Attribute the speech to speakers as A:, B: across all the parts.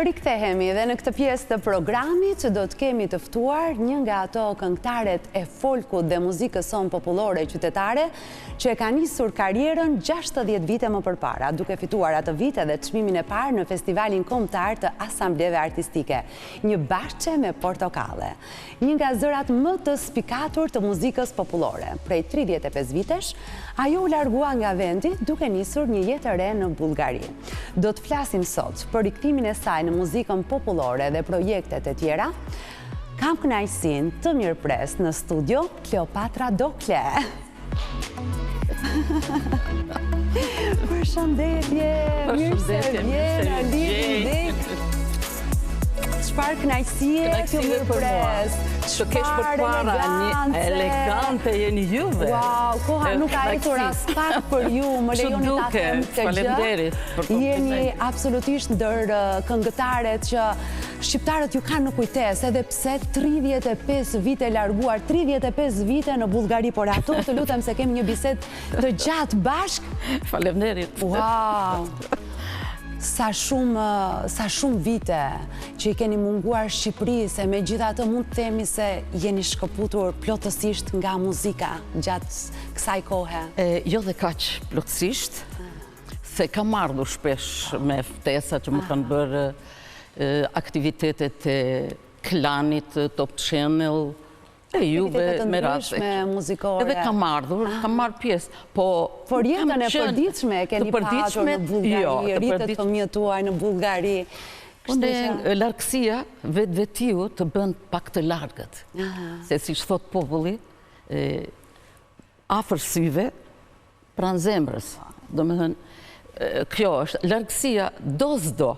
A: Rikthehemi dhe në këtë pjesë të programit që do të kemi të ftuar një nga ato këngëtaret e folkut dhe muzikës sonë popullore qytetare që e ka nisur karrierën 60 vite më përpara, duke fituar atë vite dhe çmimin e parë në festivalin kombëtar të asambleve artistike, Një Bashqe me Portokalle. Një nga zërat më të spikatur të muzikës popullore. Prej 35 vitesh, ajo u largua nga vendi duke nisur një jetë e re në Bullgari. Do të flasim sot për rikthimin e saj në muzikën popullore dhe projektet e tjera. Kam kënaqësinë të mirëpres në studio Kleopatra Dokle. Përshëndetje, mirë se vjen, Alin. Çfarë kënaqësie të mirëpres.
B: Të kesh përpara një elegante jeni juve.
A: Wow, koha nuk ka ecur as pak për ju, më lejoni ta them këtë gjë. Jeni absolutisht ndër këngëtaret që shqiptarët ju kanë në kujtesë, edhe pse 35 vite larguar, 35 vite në Bullgari, por ato të lutem se kemi një bisedë të gjatë bashk.
B: Faleminderit.
A: Wow. Sa shumë vite që i keni munguar Shqipërisë, e megjithatë mund të themi se jeni shkëputur plotësisht nga muzika gjatë kësaj kohe.
B: Jo dhe kaq plotësisht, se kam ardhur shpesh me ftesa që më kanë bërë aktivitetet e Klanit, Top Channel, e juve me raste. Edhe kam ardhur, kam marrë pjesë.
A: Por jetën e përditshme keni patur në Bullgari, rritët fëmijët tuaj në Bullgari.
B: Largësia vetë-vetiu të bën pak të largët. Se si thot populli, afër syve, pranë zemrës. Domethënë, kjo është largësia do s'do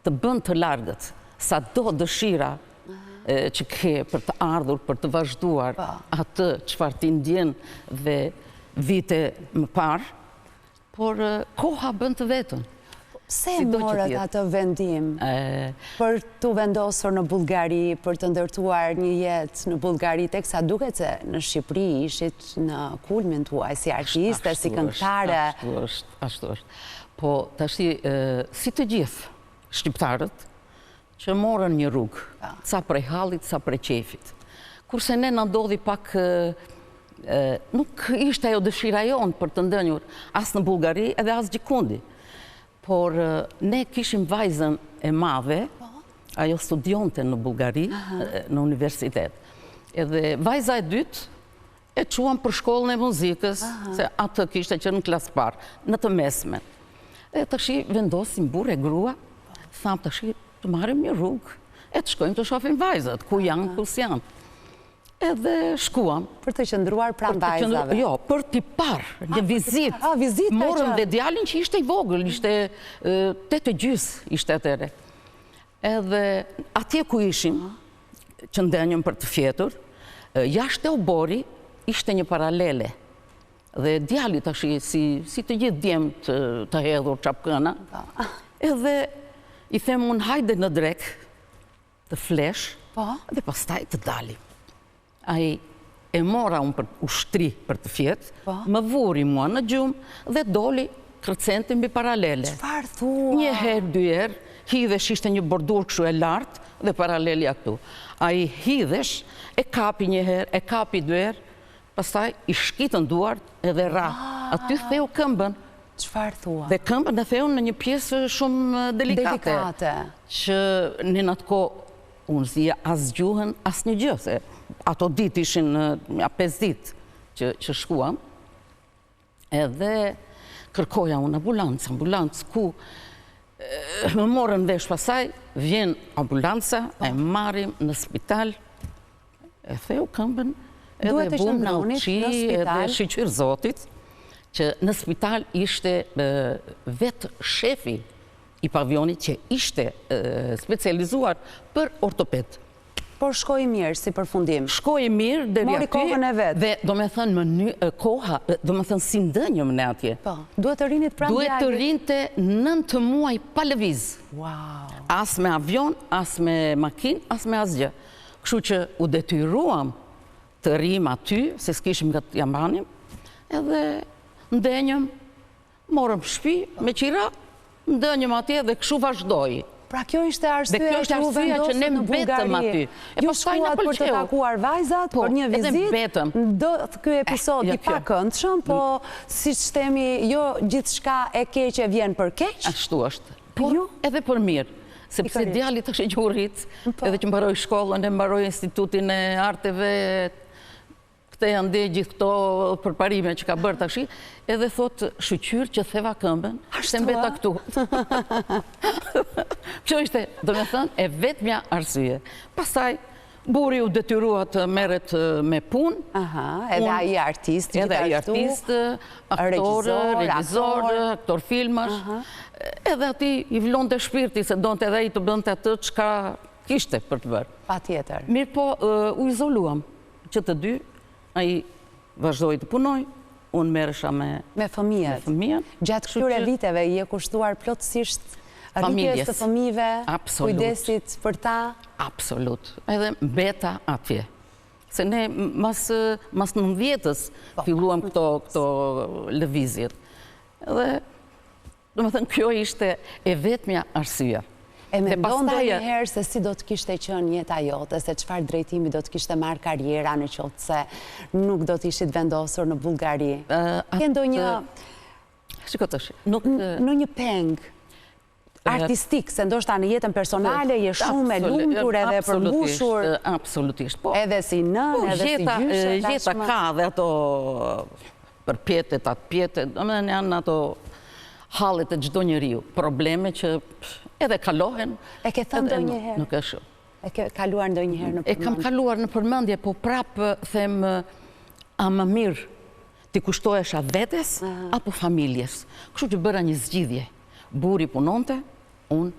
B: të bën të largët, sa do dëshira që ke për të ardhur, për të vazhduar atë çfarë ti ndjen dhe vite më parë, por koha bën të vetën.
A: Pse morët atë vendim për të vendosur në Bullgari, për të ndërtuar një jetë në Bullgari, teksa duket se në Shqipëri ishit në kulmin tuaj si artiste, si këngëtare.
B: Ashtu është. Po tashi si të gjithë shqiptarët që morën një rrugë, sa prej hallit, sa prej qefit. Kurse ne na ndodhi pak, nuk ishte ajo dëshira jonë për të ndënjur as në Bullgari edhe as gjikundi. Por ne kishim vajzën e madhe, ajo studionte në Bullgari, në universitet. Edhe vajza e dytë e quam për shkollën e muzikës, se atë kishte që në klasë parë, në të mesme. E tashi vendosim burë e grua, thamë tashi të marrim një rrugë, e të shkojmë të shohim vajzat, ku janë, ku s'janë. Edhe shkuam.
A: Për të qëndruar pranë vajzave?
B: Jo, për t'i parë, një vizitë. Morëm dhe djalin që ishte i vogël, ishte 8:30 ishte atëre. Edhe atje ku ishim, që ndenjëm për të fjetur, jashtë e obori ishte një paralele. Dhe djali tash si të gjithë djemt të hedhur çapkëna. Edhe i them unë hajde në drek, të flesh, dhe pastaj të dalim. Ai e mora unë për ushtri për të fjetë, më vuri mua në gjumë dhe doli kërcente mbi paralele.
A: Çfarë thua?
B: Një herë, dy herë, hidhesh ishte një bordur kështu e lartë dhe paralelja këtu. Ai hidhesh, e kapi një herë, e kapi dy herë, pastaj i shkitën duart edhe ra. Aty theu këmbën.
A: Çfarë thua?
B: Dhe këmbën e theu në një pjesë shumë delikate. Që në atë kohë unë zia as gjuhën, as një gjë, se ato ditë ishin 5 ditë që shkuam. Edhe kërkoja unë ambulancë, ku më morën vesh pasaj, vjen ambulanca, e marrim në spital, e theu këmbën, edhe bum në uqi, edhe shiqyr Zotit, që në spital ishte vetë shefi i pavionit që ishte specializuar për ortoped.
A: Por shkoi mirë si përfundim? Shkoi
B: mirë deri aty.
A: Mori kohën e vetë.
B: Dhe do me thënë koha, do me thënë si ndënjëm në atje.
A: Duhet të rinit pranë djalit?
B: Duhet të rinte 9 muaj pa lëviz.
A: Wow.
B: As me avion, as me makinë, as me asgjë. Kështu që u detyruam të rim aty, se s'kishim nga të jambanim, edhe ndenjëm, morëm shtëpi me qira, ndënjëm atje dhe kështu vazhdoi.
A: Pra kjo ishte arsyeja që u vendosën në Bullgari. Ju shkuat për të takuar vajzat, për një vizitë, ndodh ky episod i pakëndshëm, po si shtemi, jo gjithçka e keqe vjen për keq.
B: Ashtu është. Por edhe për mirë. Sepse djalit është që u rrit, edhe që mbaroj shkollën, e mbaroj institutin e arteve, këte janë dhe gjithë këto përparime që ka bërë tashi, edhe thot shqyqyr që theva këmbën, se mbeta këtu. Kjo ishte, do me thënë, e vetëmja arsye. Pastaj, buri u detyrua të merret me punë.
A: Edhe ai artist,
B: edhe ai artist, aktor, regjizor, aktor filmash. Edhe ati i vlonte shpirti se donte edhe ai të bënte atë çka kishte për të bërë.
A: Patjetër.
B: Mirë po, u izoluam që të dy, ai vazhdoi të punoj, unë merresha me
A: fëmijët. Gjatë këtyre viteve je kushtuar plotësisht rritjes të fëmijëve, kujdesit për ta?
B: Absolut. Edhe mbeta atje. Se ne mas 90-s filluam këto lëvizjet. Edhe, do me thënë, kjo ishte e vetmja arsyeja.
A: E mendon ndonjëherë se si do të kishte qenë jeta jote, se çfarë drejtimi do të kishte marrë karriera në qoftë se nuk do të ishit vendosur në Bullgari? Ke ndonjë një peng artistik, se ndoshta në jetën personale je shumë e lumtur edhe e përmbushur.
B: Absolutisht.
A: Edhe si nën, edhe si gjyshe.
B: Jeta ka dhe ato përpjetet, atë pjetet, do me janë ato hallet e çdo njeriu. Probleme që edhe kalohen.
A: E ke thënë ndonjëherë?
B: Nuk e shumë.
A: E ke kaluar ndonjëherë në përmendje?
B: E kam kaluar në përmendje, po prapë them a më mirë ti kushtohesha vetes apo familjes. Kështu që bëra një zgjidhje. Buri punonte, unë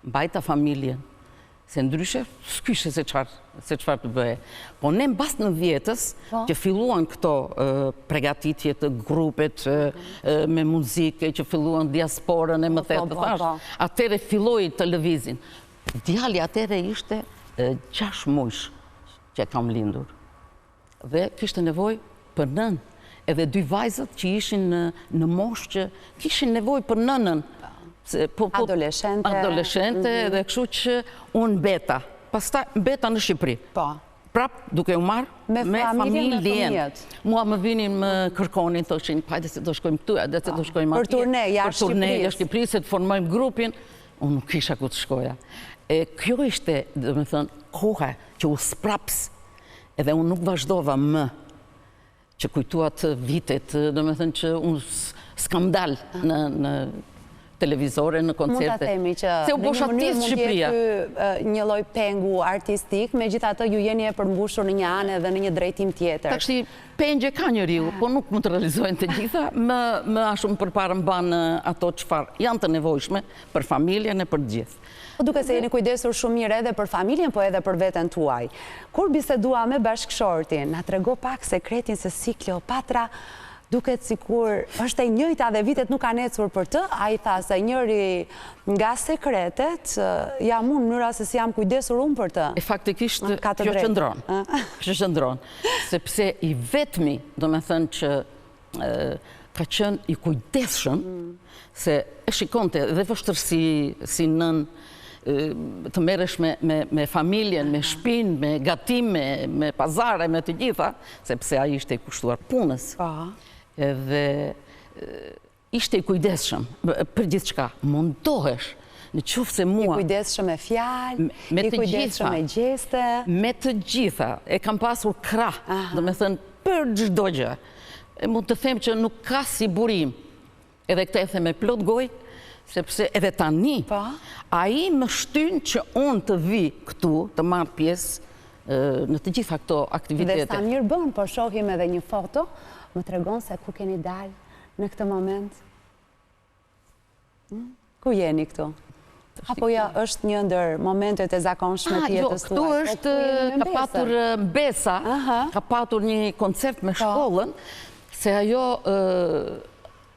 B: mbajta familjen. Se ndryshe, s'kyshe se çfarë të bëhe. Po ne mbas në 90-s, që filluan këto pregatitje të grupet me muzike, që filluan diasporën e më thetë, atëre filloi televizin. Djali atëre ishte 6 muaj që kam lindur. Dhe kishte nevojë për nën. Edhe 2 vajzat që ishin në moshë që kishin nevojë për nënën. Adoleshente, dhe kështu që unë beta. Pastaj beta në Shqipëri. Prap, duke u marrë me familjen. Mua më vinin më kërkonin, thoshin, hajde se do shkojmë këtu, hajde se do shkojmë atje.
A: Për turne, jashtë
B: Shqipërisë, se të formojmë grupin. Unë nuk kisha ku të shkoja. Kjo ishte, dhe me thënë, koha që u spraps, edhe unë nuk vazhdova më që kujtuat vitet, dhe me thënë që unë s'kam dalë në televizore, në koncerte.
A: Mund të themi që në një mënyrë mund jetë një lloj pengu artistik, megjithatë ju jeni e përmbushur në një anë dhe në një drejtim tjetër.
B: Tashi pengje ka njeriu, po nuk mund të realizojnë të gjitha, më a shumë përpara mban ato çfarë janë të nevojshme për familjen e për gjithë.
A: Po duke se jeni kujdesur shumë mirë edhe për familjen, po edhe për veten tuaj. Kur bisedua me bashkëshortin, na trego pak sekretin se si Kleopatra duket sikur është e njëjta dhe vitet nuk kanë ecur për të. Ai tha se njëri nga sekretet jam unë, mënyra se si jam kujdesur unë për të.
B: E faktikisht kjo qëndron. Kjo qëndron. Sepse i vetmi, do me thënë që ka qenë i kujdesshëm, se e shikonte dhe vështërsi si nën të merresh me familjen, me shtëpinë, me gatime, me pazare, me të gjitha, sepse ai ishte i kushtuar punës. Edhe ishte i kujdesshëm për gjithçka. Mundohesh, në qoftë se mua...
A: I kujdesshëm me fjalë, i kujdesshëm me gjeste...
B: Me të gjitha. E kam pasur krah, do me thënë, për çdo gjë. Mund të them që nuk ka si burim. Edhe këtë e them me plot gojë, sepse edhe tani, ai më shtyn që unë të vi këtu, të marr pjesë në të gjitha këto aktivitete.
A: Dhe sa mirë bën, po shohim edhe një foto, më tregon se ku keni dalë në këtë moment. Ku jeni këtu? Apo ja është një ndër momentet e zakonshme të jetës tuaj?
B: Këtu është, ka patur Mbesa, ka patur një koncert me shkollën, se ajo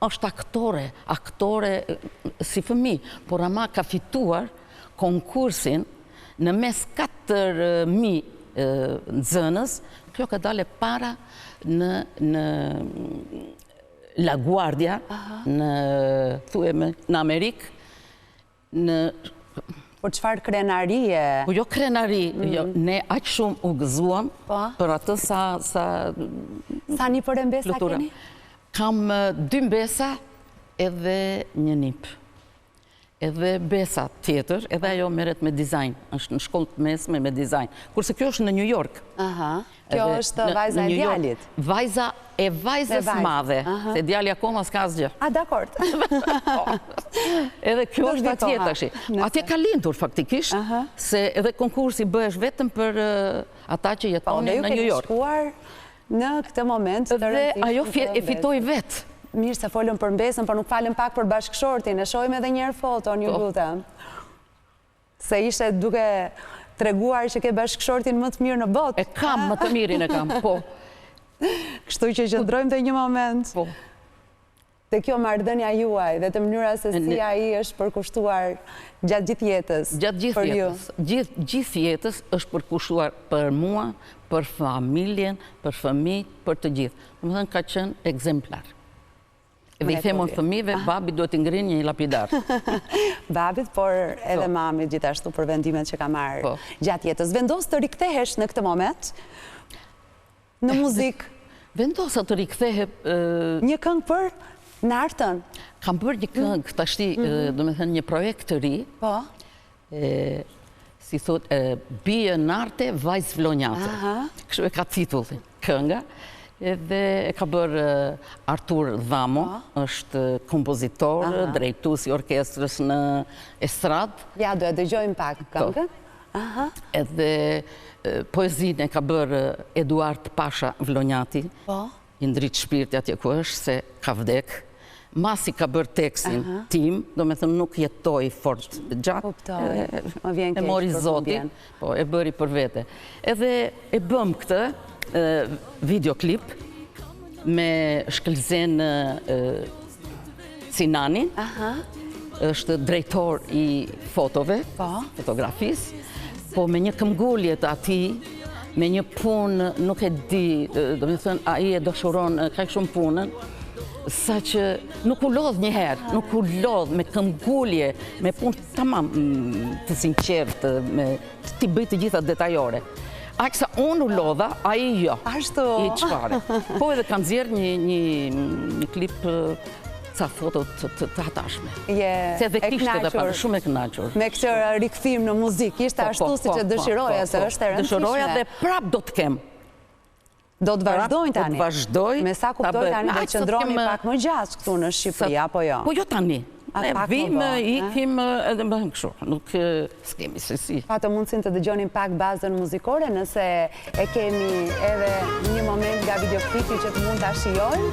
B: është aktore si fëmijë, por ama ka fituar konkursin në mes 4.000 nxënës. Kjo ka dalë para në La Guardia, në Amerikë, në
A: Por çfarë krenarie?
B: Po jo krenari, ne aq shumë u gëzuam për atë sa
A: Sa një për mbesa keni?
B: Kam 2 mbesa edhe një nip. Edhe besa tjetër, edhe ajo merret me dizajn, është në shkollë të mesme me dizajn. Kurse kjo është në New York.
A: Kjo është vajza e djalit.
B: Vajza e vajzës madhe, se djali akoma s'ka asgjë.
A: Dakord.
B: Edhe kjo është atje tash. Atje ka lindur faktikisht, se edhe konkursi bëhesh vetëm për ata që jetonin në New York.
A: Po, ne ju keni shkuar në këtë moment të
B: rëndësishëm. Dhe ajo e fitoi vetë.
A: Mirë se folëm për mbesën, por nuk falem pak për bashkëshortin. E shohim edhe njerë foton, ju lutem. Se ishe duke treguar që ke bashkëshortin më të mirë në botë.
B: E kam, më të mirin e kam, po.
A: Kështu që qëndrojmë të një moment.
B: Po.
A: Të kjo marrëdhënia juaj dhe të mënyra se si ai është përkushtuar gjatë gjithë jetës.
B: Gjatë gjithë jetës. Gjithë jetës është përkushtuar për mua, për familjen, për fëmijët, për të gjithë. Domethënë ka qenë ekzemplar. Dhe i themon fëmijëve, babi duhet të ngrinë një lapidar.
A: Babit, por edhe mamit gjithashtu për vendimet që ka marrë gjatë jetës. Vendos të rikthehesh në këtë moment në muzikë?
B: Vendos të rikthehe...
A: Një këngë për nartën?
B: Kam bërë një këngë, tashti, do me thënë një projekt të ri.
A: Po?
B: Si thot, bie narte, vajz vlonjate. Kështu e ka titullin, kënga. Edhe e ka bërë Artur Dhamo, është kompozitor, drejtues i orkestrës në estradë.
A: Ja, do e dëgjojmë pak këngën.
B: Edhe poezinë e ka bërë Eduard Pasha Vlonjati, i ndrit shpirti atje ku është, se ka vdek. Masi ka bërë tekstin tim, do me thëmë nuk jetoj fort gjatë, e mori Zoti, e bëri për vete. Edhe e bëm këtë, videoklip me Shkëlzen Sinani, është drejtor i fotove, fotografisë, po me një këmbgulje të ati, me një punë, nuk e di, do me thënë, a i e dëshuron ka shumë punën, sa që nuk u lodh njëherë, nuk u lodh me këmbgulje, me punë tamam të sinqertë, ti bëj të gjitha detajore. Aqë sa unë u lodha, a i jo.
A: Ashtu?
B: I qfare. Po edhe kanë zjerë një klip ca foto të hatashme. Se dhe kishtë edhe parë, shumë e kënaqur.
A: Me këtë rikthim në muzikë, ishte ashtu si që dëshiroja, se është e rëndësishme.
B: Dëshiroja dhe prap do të kem.
A: Do të vazhdojnë tani?
B: Do të vazhdoj.
A: Me sa kuptoj tani dhe qëndroni pak më gjatë këtu në Shqipëri, apo jo?
B: Po jo tani. Ne vim, ikim edhe më kështu, nuk s'kemi se si.
A: Pa të mundësin të dëgjonin pak bazën muzikore, nëse e kemi edhe një moment nga videoklipi që të mund të shijojnë.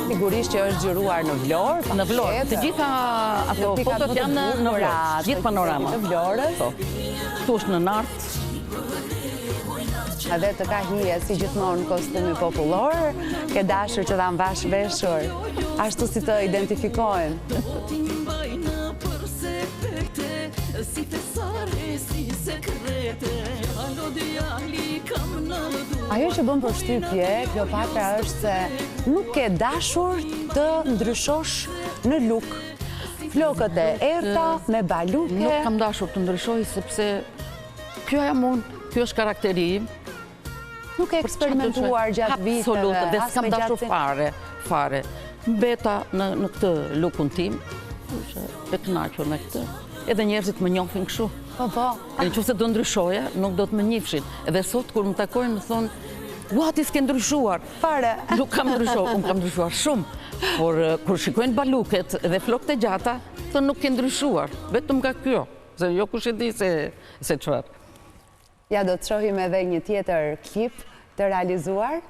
A: Sigurisht që është gjyruar në Vlorë.
B: Në Vlorë, të gjitha ato fotot janë në Vlorë, gjithë panorama.
A: Të Vlorës.
B: Tu është në nartë.
A: Edhe të ka hije si gjithmonë kostumi popullor, ke dashur që ta mbash veshur, ashtu si të identifikojnë. Ajo që bën përshtypje, Kleopatra, është se nuk ke dashur të ndryshosh në luk. Flokët e errta me baluke.
B: Nuk kam dashur të ndryshoj sepse kjo jam unë, kjo është karakteri im.
A: Nuk e eksperimentuar gjatë viteve.
B: Absolut, dhe s'kam dashur fare. Mbeta në këtë lukun tim, e kënaqur me këtë. Edhe njerëzit më njohin kështu.
A: Po.
B: E nëse do ndryshoja, nuk do të më njihshin. Edhe sot kur më takojnë më thonë, "Ua, ti s'ke ndryshuar."
A: Fare.
B: Nuk kam ndryshuar, unë kam ndryshuar shumë. Por kur shikojnë baluket dhe flokët e gjata, thonë nuk ke ndryshuar, vetëm nga kjo. Se jo kush e di se çfarë.
A: Ja, do të shohim edhe një tjetër klip të realizuar.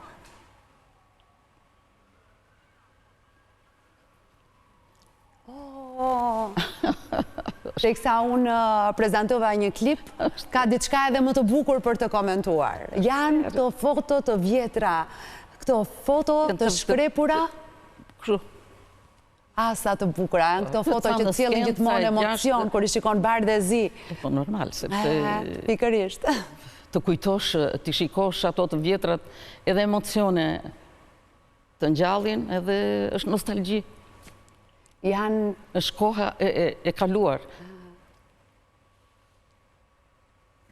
A: Teksa unë prezentova një klip, ka diçka edhe më të bukur për të komentuar. Janë këto foto të vjetra, këto foto të shkrepura.
B: Kështu.
A: Sa të bukura, janë këto foto që cilin gjithmonë emocion, kur i shikon bardhë dhe zi.
B: Po normal, sepse...
A: Pikërisht.
B: Të kujtosh, të shikosh ato të vjetrat, edhe emocione të ngjallin, edhe është nostalgji.
A: Janë...
B: është koha e kaluar.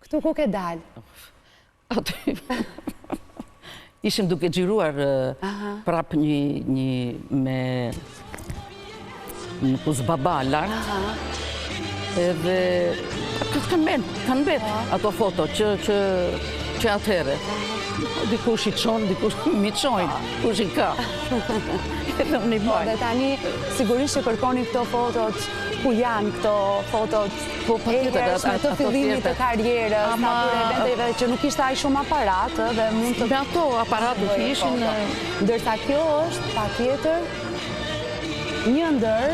A: Këtu ku ke dalë?
B: Aty ishim duke xhiruar prap një me në Kuzbaba lartë. Edhe kanë bet ato foto që atëhere. Dikush i qonë, dikush mi qojnë, kush i ka. Edhe unë i bajnë.
A: Dhe tani, sigurisht që kërkoni këto fotot, ku janë këto fotot e hershme të fillimit të karjerës, atyre eventeve që nuk ishte aq shumë aparat dhe mund të...
B: Me ato aparatë që ishin...
A: Ndërsa kjo është, patjetër, një ndër,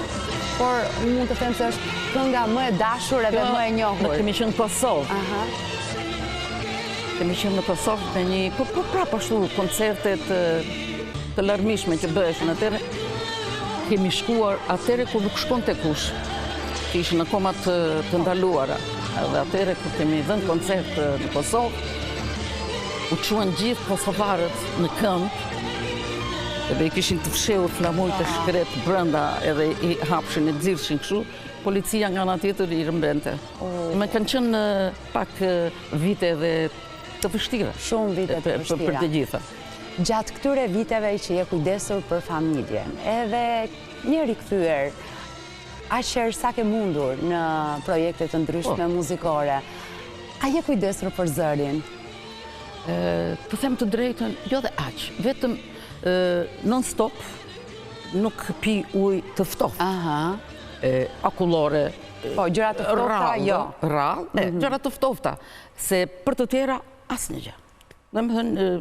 A: por mund të them se është kënga më e dashur edhe më e njohur.
B: Ne kemi qenë në Kosovë. Kemi qenë në Kosovë me një... Po prapë ashtu koncertet të larmishme që bëheshin atëre. Kemi shkuar atëre kur nuk shkon të kush. Që ishin akoma të ndaluara. Edhe atëre kur kemi dhënë koncert në Kosovë, u quan gjithë kosovarët në këmbë, edhe i kishin të fshehur flamujt e shkret brenda edhe i hapshin e xirrshin kështu, policia nga ana tjetër i rëmbente. Me kanë qenë pak vite dhe të vështira.
A: Shumë vite të vështira.
B: Për të gjitha.
A: Gjatë këtyre viteve që je kujdesur për familjen, edhe je rikthyer aq sa ke mundur në projekte të ndryshme muzikore, a je kujdesur për zërin?
B: Të them të drejtën, jo dhe aq, vetëm non-stop nuk pi ujë të ftoftë. Akullore,
A: po, gjëra të ftofta, jo.
B: Rrallë, gjëra të ftofta, se për të tjera asnjë gjë. Domethënë,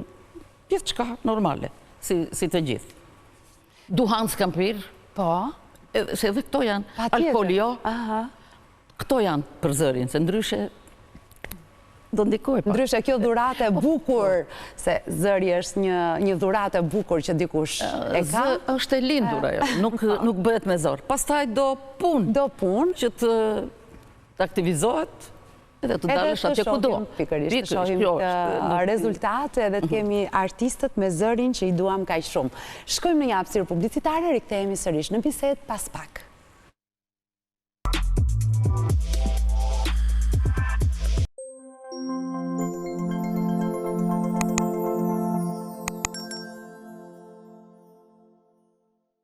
B: gjithçka normale, si të gjithë. Duhan s'kam pirë.
A: Po.
B: Se edhe këto janë, alkohol jo. Këto janë për zërin, se ndryshe do ndikoj pak.
A: Ndryshe kjo dhuratë e bukur, se zëri është një dhuratë e bukur që dikush e ka.
B: Është e lindur ajo, nuk bëhet me zor. Pastaj do punë.
A: Do punë.
B: Që të aktivizohet edhe të dalësh atje ku do.
A: Pikërisht, të shohim rezultate edhe të kemi artistët me zërin që i duam kaq shumë. Shkojmë në një hapësirë publicitare, rikthehemi sërish në bisedë pas pak.